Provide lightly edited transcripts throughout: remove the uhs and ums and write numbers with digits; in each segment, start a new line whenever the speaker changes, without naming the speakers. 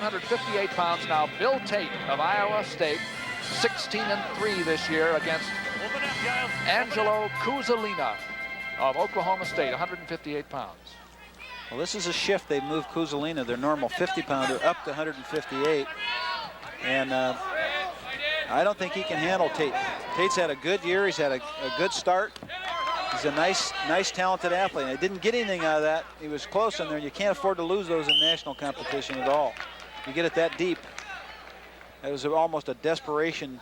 158 pounds now. Bill Tate of Iowa State, 16-3 this year against Angelo Cuzalina of Oklahoma State, 158 pounds.
Well, this is a shift. They moved Cuzalina, their normal 50-pounder, up to 158. And I don't think he can handle Tate. Tate's had a good year. He's had a good start. He's a nice, talented athlete. I didn't get anything out of that. He was close in there. You can't afford to lose those in national competition at all. You get it that deep. It was almost a desperation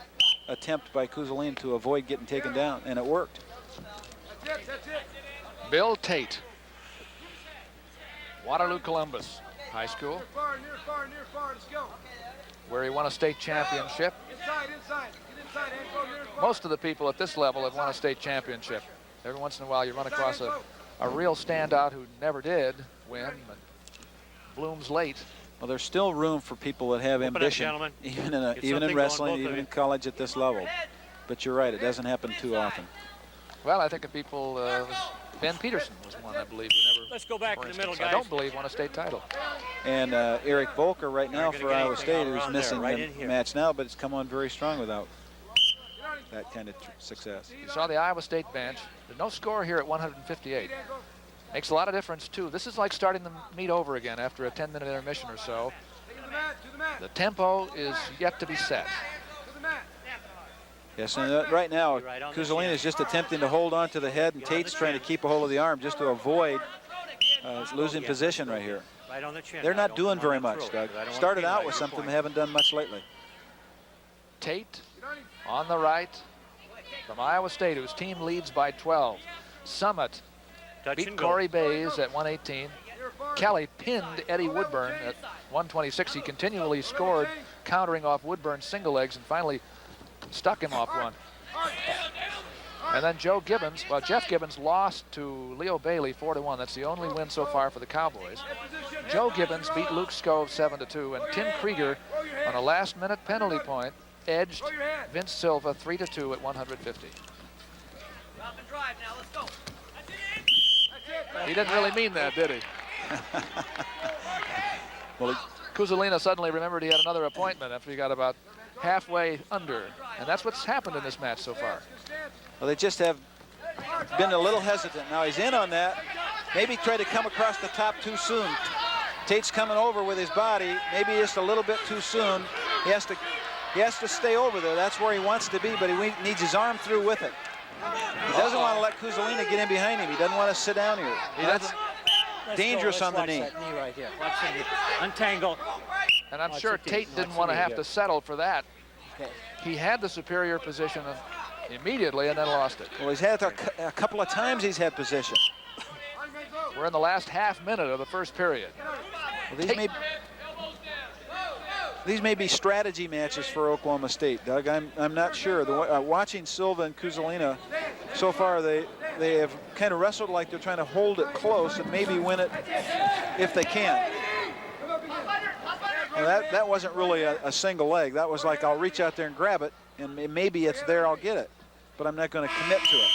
attempt by Cuzalina to avoid getting taken down, and it worked.
Bill Tate, Waterloo Columbus High School, where he won a state championship. Most of the people at this level have won a state championship. Every once in a while you run across a real standout who never did win, but blooms late.
Well, there's still room for people that have ambition, even in wrestling, even in college at this level. But you're right, it doesn't happen too often.
Well, I think of people, Ben Peterson was one, I believe, who never,
let's go back in the middle, guys.
I don't believe won a state title.
And Eric Volker right now for Iowa State, who's missing the match now, but it's come on very strong without that kind of success.
You saw the Iowa State bench. There's no score here at 158. Makes a lot of difference, too. This is like starting the meet over again after a 10-minute intermission or so. The tempo is yet to be set.
Yes, and right now, Cuzalina is just attempting to hold on to the head, and Tate's trying to keep a hold of the arm just to avoid losing position right here. They're not doing very much, Doug. Started out with something they haven't done much lately.
Tate on the right from Iowa State, whose team leads by 12. Summit beat Corey Bays at 118. Kelly pinned Eddie Woodburn at 126. He continually scored, countering off Woodburn's single legs, and finally stuck him off one. And then Joe Gibbons, well, Jeff Gibbons lost to Leo Bailey 4-1. That's the only win so far for the Cowboys. Joe Gibbons beat Luke Scove 7-2, and Tim Krieger on a last-minute penalty point edged Vince Silva 3-2 at 150. He didn't really mean that, did he? Well, Cuzalina suddenly remembered he had another appointment after he got about halfway under, and that's what's happened in this match so far.
Well, they just have been a little hesitant. Now he's in on that. Maybe tried to come across the top too soon. Tate's coming over with his body, maybe just a little bit too soon. He has to stay over there. That's where he wants to be, but he needs his arm through with it. He doesn't want to let Cuzalina get in behind him. He doesn't want to sit down here. That's dangerous on the knee.
That knee right here. Watch him untangle.
And I'm sure Tate didn't want to have to settle for that.
Okay.
He had the superior position immediately and then lost it.
Well, he's had a couple of times he's had position.
We're in the last half minute of the first period.
Well, these may be strategy matches for Oklahoma State, Doug. I'm not sure. Watching Silva and Cuzalina, so far they have kind of wrestled like they're trying to hold it close and maybe win it if they can. Well, that wasn't really a single leg. That was like, I'll reach out there and grab it, and maybe it's there, I'll get it. But I'm not going to commit to it.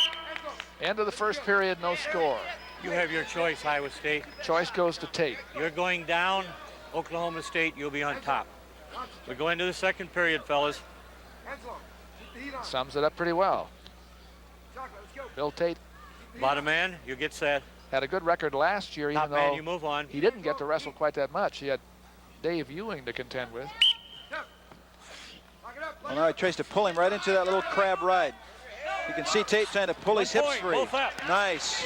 End of the first period, no score.
You have your choice, Iowa State.
Choice goes to Tate.
You're going down. Oklahoma State, you'll be on top. We go into the second period, fellas.
Sums it up pretty well. Bill Tate.
Bottom man, you get set.
Had a good record last year, even though
you move on.
He didn't get to wrestle quite that much. He had Dave Ewing to contend with.
Well, now he tries to pull him right into that little crab ride. You can see Tate trying to pull his hips free. Nice.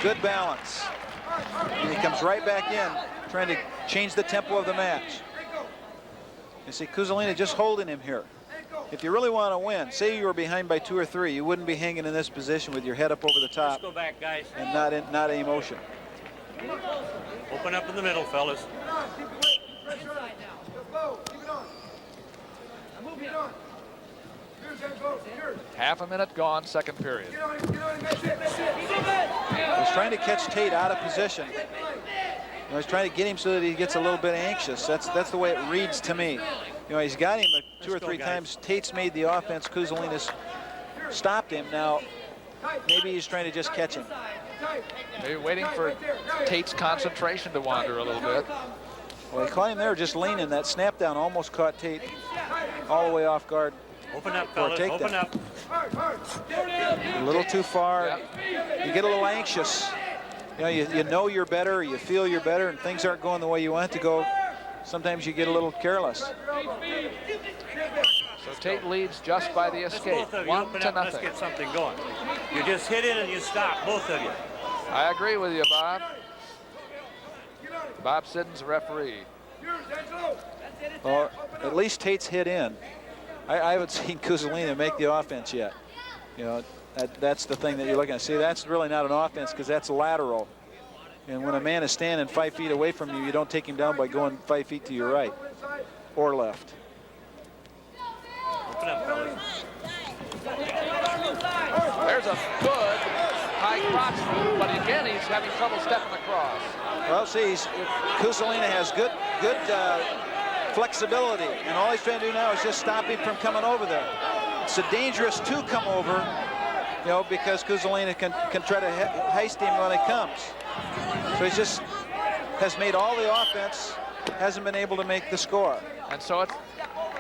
Good balance. And he comes right back in, trying to change the tempo of the match. You see Cuzalina just holding him here. If you really want to win, say you were behind by 2 or 3, you wouldn't be hanging in this position with your head up over the top.
Let's go back, guys.
And not in motion.
Open up in the middle, fellas.
Half a minute gone, second period.
He's trying to catch Tate out of position. He's trying to get him so that he gets a little bit anxious. That's the way it reads to me. He's got him 2 or 3 times. Tate's made the offense. Cuzalina's stopped him. Now, maybe he's trying to just catch him.
Maybe waiting for Tate's concentration to wander a little bit.
Well, he caught him there just leaning. That snap down almost caught Tate all the way off guard.
Open up, fellas, open up.
A little too far. Yep. You get a little anxious. You know you're better, you feel you're better, and things aren't going the way you want it to go. Sometimes you get a little careless.
So Tate leads just by the escape, 1-0.
Let's get something going. You just hit in and you stop, both of you.
I agree with you, Bob. Bob Siddon's the referee.
Well, at least Tate's hit in. I haven't seen Cuzalina make the offense yet. That's the thing that you're looking at. See, that's really not an offense because that's lateral. And when a man is standing 5 feet away from you, you don't take him down by going 5 feet to your right or left.
Open up, fellas.
There's a good high crotch move, but again, he's having trouble stepping across.
Well, see, Cuzalina has good flexibility, and all he's trying to do now is just stop him from coming over there. It's dangerous to come over, because Cuzalina can try to heist him when he comes. So he just has made all the offense, hasn't been able to make the score.
And so it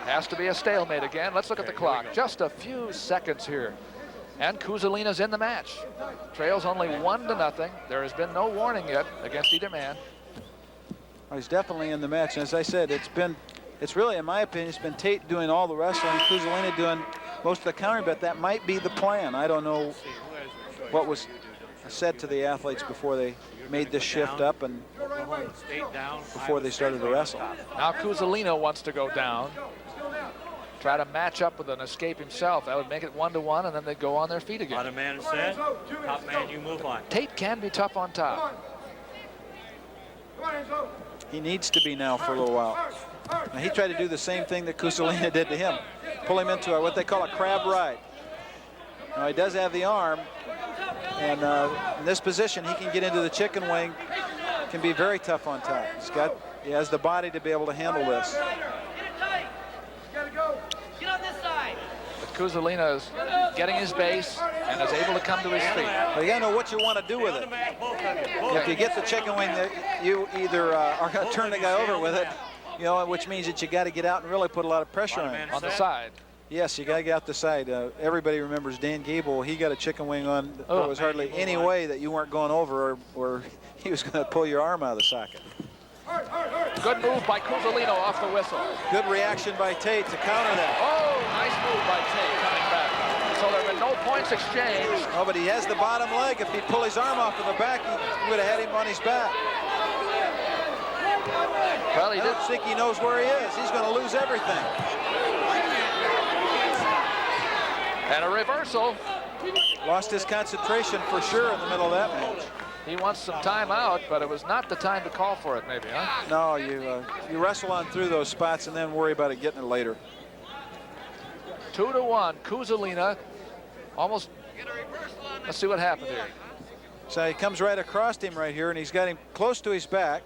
has to be a stalemate again. Let's look at the clock. Just a few seconds here. And Cuzalina's in the match. Trails only 1-0. There has been no warning yet against either man.
Well, he's definitely in the match. And as I said, it's really, in my opinion, it's been Tate doing all the wrestling, Cuzalina doing most of the countering, but that might be the plan. I don't know what was said to the athletes before they made this shift up and before they started to wrestle.
Now Cuzalina wants to go down. Try to match up with an escape himself. That would make it 1-1, and then they go on their feet again.
Bottom man said, top man you move on.
Tate can be tough on top.
He needs to be now for a little while. Now, he tried to do the same thing that Cuzalina did to him. Pull him into what they call a crab ride. Now, he does have the arm, and in this position, he can get into the chicken wing, can be very tough on top. He has the body to be able to handle this.
But Cuzalina is getting his base and is able to come to his feet.
Well, you gotta know what you want to do with it. If you get the chicken wing, you either are going to turn the guy over with it, which means that you got to get out and really put a lot of pressure on him.
On the side.
Yes, you got to get out the side. Everybody remembers Dan Gable. He got a chicken wing on. There was hardly any way that you weren't going over, or he was going to pull your arm out of the socket.
Good move by Cuzalina off the whistle.
Good reaction by Tate to counter that.
Oh, nice move by Tate coming back. So there have been no points exchanged.
Oh, but he has the bottom leg. If he'd pull his arm off of the back, he would have had him on his back.
Well, he
I don't think he knows where he is. He's going to lose everything.
And a reversal.
Lost his concentration for sure in the middle of that match.
He wants some time out, but it was not the time to call for it, maybe, huh?
No, you wrestle on through those spots and then worry about it getting it later.
2-1, Cuzalina almost. Let's see what happened here.
So he comes right across him right here, and he's got him close to his back.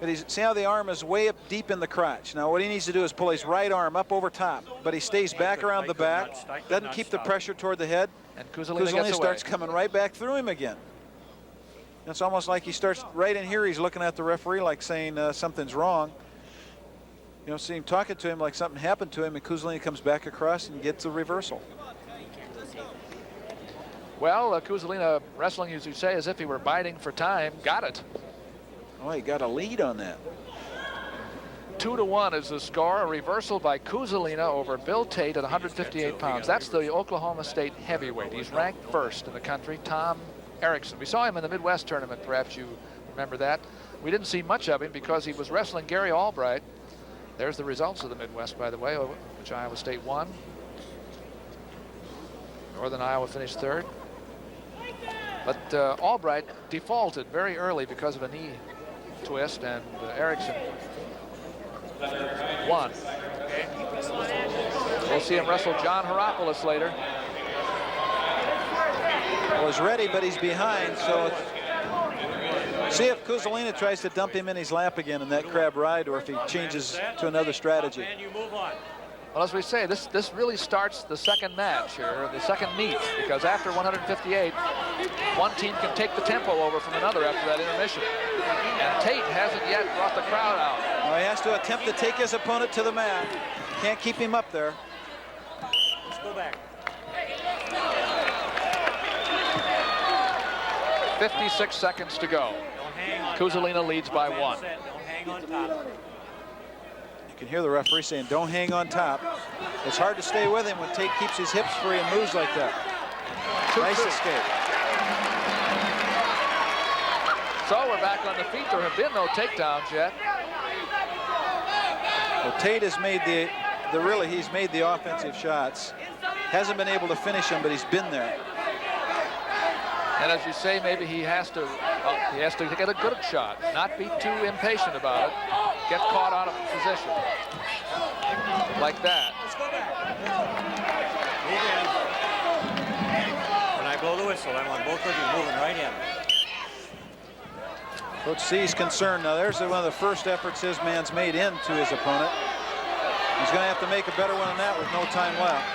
But see how the arm is way up deep in the crotch. Now what he needs to do is pull his right arm up over top, but he stays back around the back, doesn't keep the pressure toward the head.
And Cuzalina
starts coming right back through him again. It's almost like he starts right in here. He's looking at the referee like saying something's wrong. See him talking to him like something happened to him, and Cuzalina comes back across and gets a reversal.
Well, Cuzalina wrestling, as you say, as if he were biding for time, got it.
Oh, he got a lead on that.
2-1 is the score. A reversal by Cuzalina over Bill Tate at 158 pounds. That's the Oklahoma State heavyweight. He's ranked first in the country. Tom Erickson. We saw him in the Midwest tournament. Perhaps you remember that. We didn't see much of him because he was wrestling Gary Albright. There's the results of the Midwest, by the way, which Iowa State won. Northern Iowa finished third. But Albright defaulted very early because of a knee twist, and Erickson won. We'll see him wrestle John Heropoulos later.
Well, he's ready, but he's behind, so see if Cuzalina tries to dump him in his lap again in that crab ride, or if he changes to another strategy.
Well, as we say, this really starts the second match here, the second meet, because after 158, one team can take the tempo over from another after that intermission. And Tate hasn't yet brought the crowd out.
Now he has to attempt to take his opponent to the mat. Can't keep him up there.
Let's go back.
56 seconds to go.
Don't hang on
Cuzalina
top.
leads by
Offense
1.
set. Don't hang on top.
You can hear the referee saying, don't hang on top. It's hard to stay with him when Tate keeps his hips free and moves like that. Nice escape.
So we're back on the feet. There have been no takedowns yet.
Well, Tate has made he's made the offensive shots. Hasn't been able to finish them, but he's been there.
And as you say, maybe he has to get a good shot, not be too impatient about it. Get caught out of position like that.
Let's go back. Move in. When I blow the whistle, I want both of you moving right in.
Coach C's concerned. Now there's one of the first efforts his man's made into his opponent. He's going to have to make a better one than that with no time left.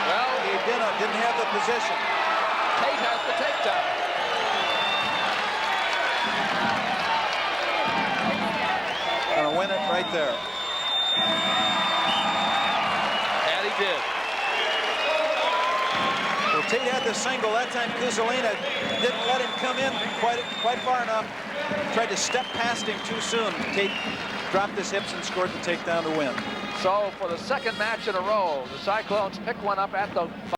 Well, he didn't have the position.
Tate has the takedown.
Going to win it right there.
And he did.
Well, Tate had the single. That time Cuzalina didn't let him come in quite far enough. Tried to step past him too soon. Tate dropped his hips and scored the takedown to win.
So for the second match in a row, the Cyclones pick one up at the